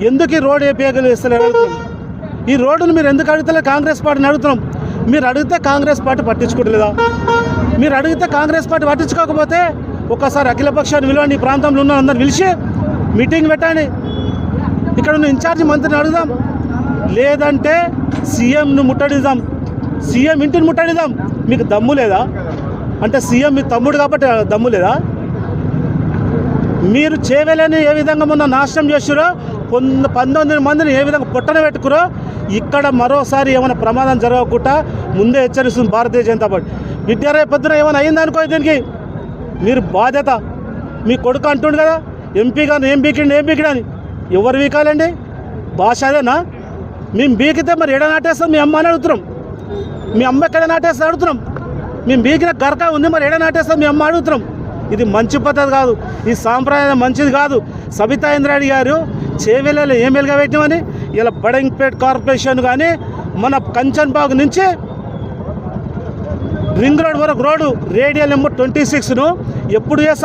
ఎందుకు ఈ రోడ్ ఏపీఎగలు ఇస్తలేరు అడుగుతున్నాం. ఈ రోడ్డును మీరు ఎందుకు అడుగుతలేదు? కాంగ్రెస్ పార్టీని అడుగుతున్నాం. మీరు అడిగితే కాంగ్రెస్ పార్టీ పట్టించుకోవట్లేదా? మీరు అడిగితే కాంగ్రెస్ పార్టీ పట్టించుకోకపోతే ఒకసారి అఖిలపక్షాన్ని విలువండి, ఈ ప్రాంతంలో ఉన్న అందరిని పిలిచి మీటింగ్ పెట్టండి. ఇక్కడ ఉన్న ఇన్ఛార్జి మంత్రిని అడుగుదాం, లేదంటే సీఎంను ముట్టడిద్దాం, సీఎం ఇంటిని ముట్టడిద్దాం. మీకు దమ్ము లేదా? అంటే సీఎం మీ తమ్ముడు కాబట్టి దమ్ము లేదా? మీరు చేవెలని ఏ విధంగా మొన్న నాశనం చేస్తురో, 19 మందిని ఏ విధంగా పొట్టన పెట్టుకురో, ఇక్కడ మరోసారి ఏమైనా ప్రమాదం జరగకుండా ముందే హెచ్చరిస్తుంది భారతీయ జనతా పార్టీ. విద్యారాయ పొద్దున ఏమైనా అయిందనుకో, దీనికి మీరు బాధ్యత. మీ కొడుకు అంటుండు కదా ఎంపీ కానీ ఏం బీకిండు అని. ఎవరు బీకాలండి? భాష అదేనా? మేము బీకితే మరి ఎడ నాటేస్తాం? మీ అమ్మ అని అడుగుతున్నాం. మీ అమ్మ ఎక్కడ నాటేస్తా అడుగుతున్నాం. మేము బీకిన గరక ఉంది, మరి ఎడ నాటేస్తాం మీ అమ్మ అడుగుతున్నాం. ఇది మంచి పద్ధతి కాదు, ఈ సాంప్రదాయం మంచిది కాదు. సబితా ఇంద్రారెడ్డి గారు చేవెళ్ళలో ఏం వెలుగబెట్టామని ఇలా బడంగ్పేట్ కార్పొరేషన్ కానీ మన కంచన్బాగ్ నుంచి రింగ్ రోడ్ వరకు రోడ్డు రేడియల్ నెంబర్ 26ను ఎప్పుడు